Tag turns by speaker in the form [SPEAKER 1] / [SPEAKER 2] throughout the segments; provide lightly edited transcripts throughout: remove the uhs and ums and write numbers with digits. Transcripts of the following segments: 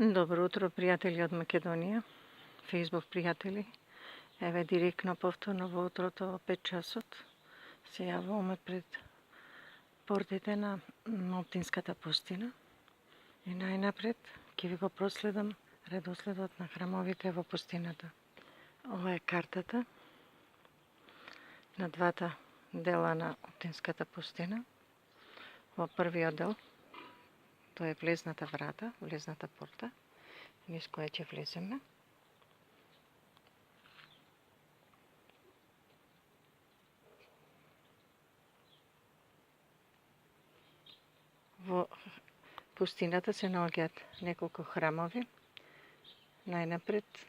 [SPEAKER 1] Добро утро, пријатели од Македонија, Facebook пријатели. Еве директно повторно во утрото во 5 часот се јавуваме пред портите на Оптинската пустина и најнапред ќе ви го проследам редоследот на храмовите во пустината. Ова е картата на двата дела на Оптинската пустина. Во првиот дел тоа е влезната врата, влезната порта, низ која ќе влеземе. Во пустината се наоѓаат неколку храмови. Најнапред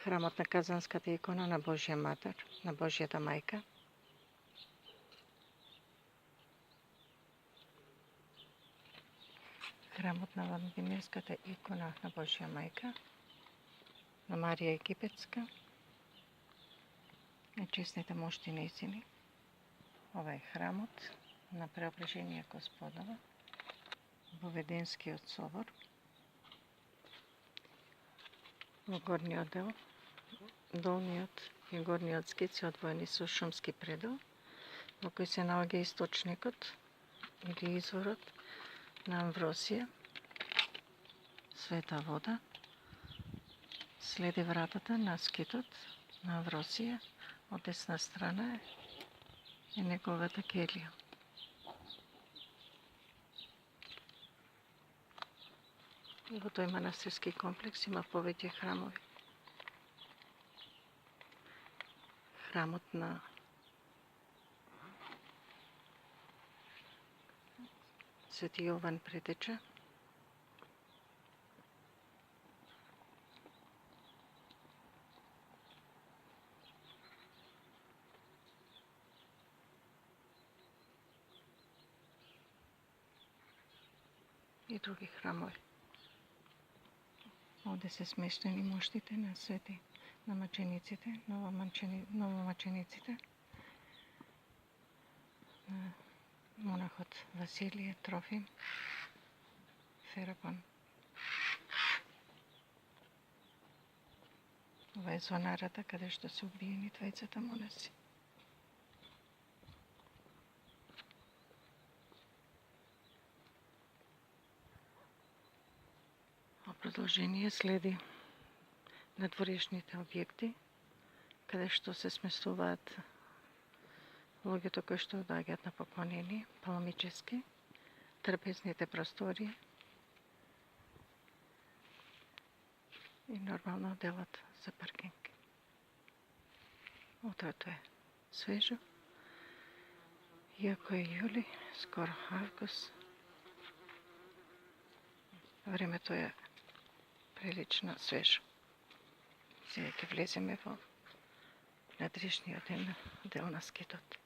[SPEAKER 1] храмот на Казанската икона на Божја Матер, на Божјата мајка. Храмот на Владимирската икона на Божја мајка, на Марија Египетска, на честните мошти нејзини. Ова е храмот на Преображение Господово во Веденскиот собор. Во горниот дел, долниот и горниот скит се одвоени со шумски предел, во кој се наоѓа источникот или изворот на Амвросија, света вода. Следи вратата на скитот на Амвросија, од десна страна е неговата келија. Во тој манастирски комплекс има повеќе храмови. Храмот на Свети Јован Претеча, и други храмови. Овде се смештени моштите на свети на мачениците, новомачениците, на монахот Василije, Трофим, Ферапон. Ова е звонарата каде што се убиени двајцата монаси. Во продолжение следи надворешните објекти, каде што се сместуваат луѓето кои што доаѓаат на поклонение, паломнически, трпезните простории и нормално делот за паркинг. Утрото е свежо, иако е јули, скоро август, времето е прилично свежо. Сега ќе влеземе во надрешниот дел на скитот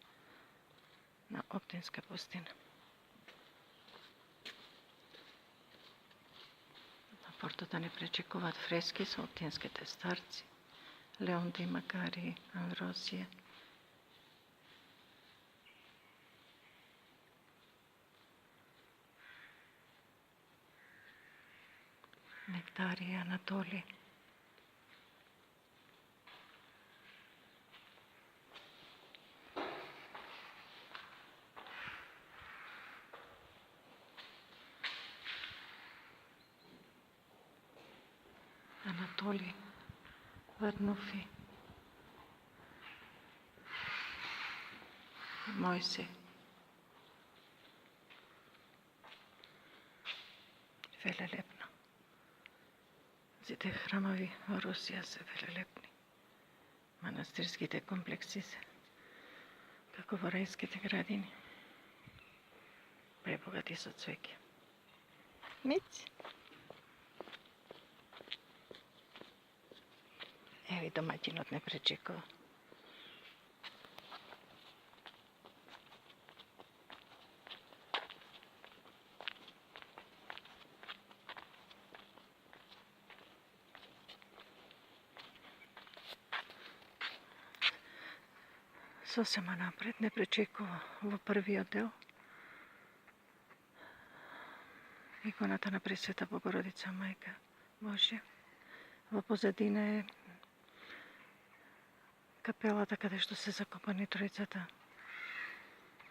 [SPEAKER 1] на Оптинска пустина. На портата не пречекуваат фрески со оптинските старци, Леонти, Макари, Амвросија. Нектарија, Анатоли. Анатоли, Варнуфи, Мојсе, велелепно. Сите храмови во Русија се велелепни. Манастирските комплекси се како во рајските градини, пребогати со цвеќе. Мици. Еви домаќинот не пречекува. Сосема напред не пречекува во првиот дел. иконата на Пресвета Богородица Мајка Божја. Во позадина е капелата каде што се закопани тројцата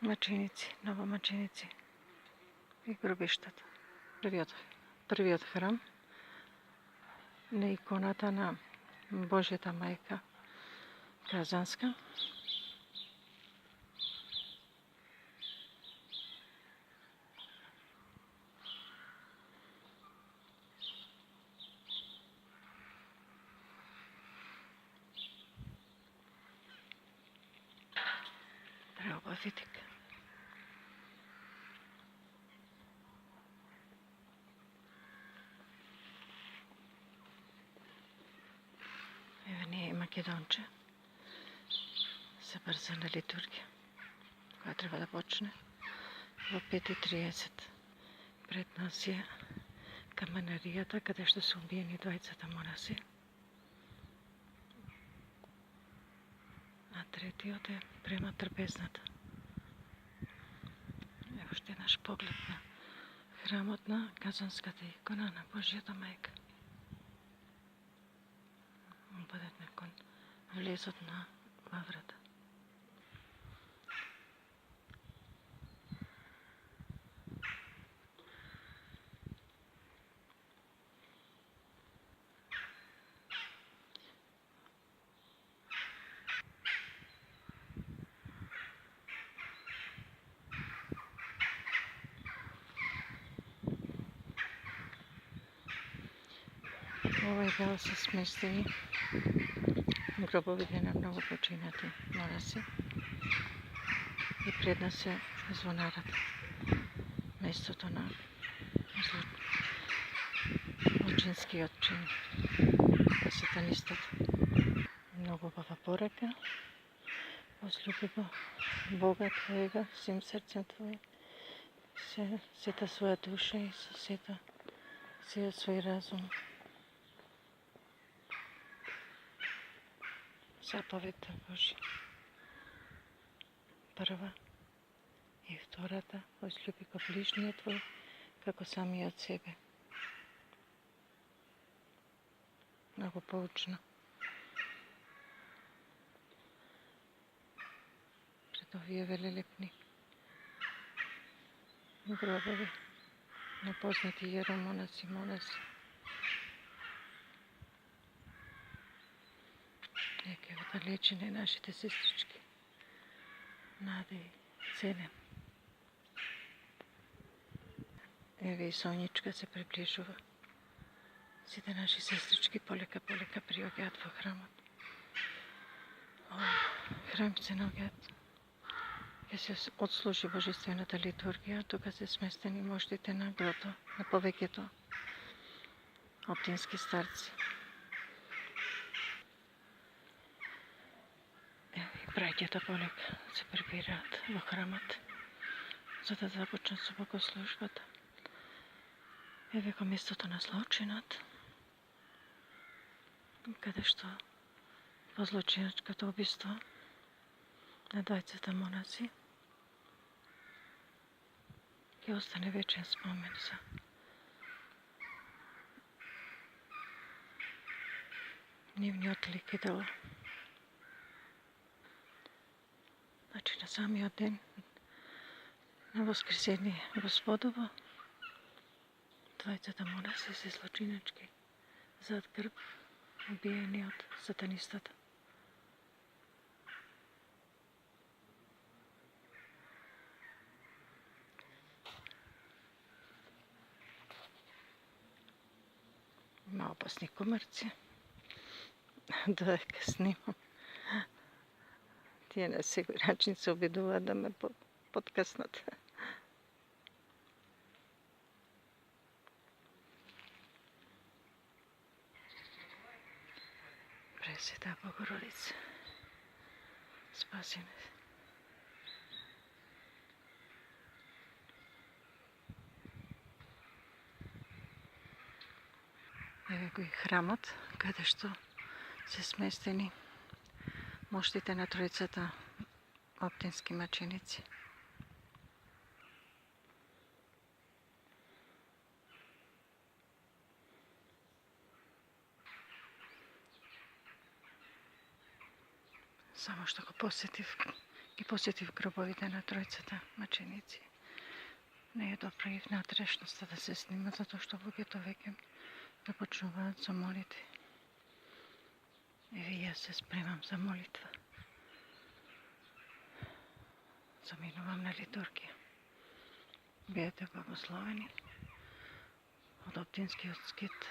[SPEAKER 1] маченици, новомаченици и гробиштата. Првиот храм на иконата на Божјата Мајка Казанска. Преубав витик. Еве ние Македонче се брза на литургија, која треба да почне во 5:30. Пред нас е каменаријата, каде што се убиени двајцата монаси. А третиот е према трпезната. Ево уште еднаш поглед на храмот на Казанската икона на Божјата Мајка. Бъдат након влезот на Ваврата. Овој дел се сместени гробовите на многу починати монаси и пред нас е звонарата, местото на злочинскиот чин на сатанистот. Многу убава порака, возлюби го Бога твоега сим срцем твоје, сета своја душа и со сета сиот свој разум. Заповедта Божја. Прва и втората, возлюби го ближниот твој како самиот себе. Многу поучно. Пред овие велелепни гробови на познати јеромонаси, монаси. Нека да лечи на нашите сестрички. Нада и Целен. Еве и Соничка се приближува. Сите наши сестрички полека приоѓаат во храмот. Храм се наоѓаат. Ке се отслужи божествената литургија, тука се сместени моштите на грото, на повеќето оптински старци. Браќата полека се прибираат во храмот, за да започнат со богослужбата. Еве го местото на злочинот, каде што во злочиначкото убиство на двајцата монаси ќе остане вечен спомен за нивниот лик и дело. Значи на самиот ден на Воскресение Господово, двајцата монаси се злочиначки зад грб убиени од сатанистата. Има опасни комарци. Додека снимам, тие на секој начин се обидуваат да ме подкаснат. Пресвета Богородица, спаси ме. Еве го и храмот, каде што се сместени моштите на тројцата оптински маченици. Само што ги посетив гробовите на тројцата маченици. Не е добро и внатрешноста да се снима, затоа што луѓето веќе започнуваат со молитви. Еве јас се спремам за молитва. Заминувам на литургија. Бидете благословени од Оптинскиот скит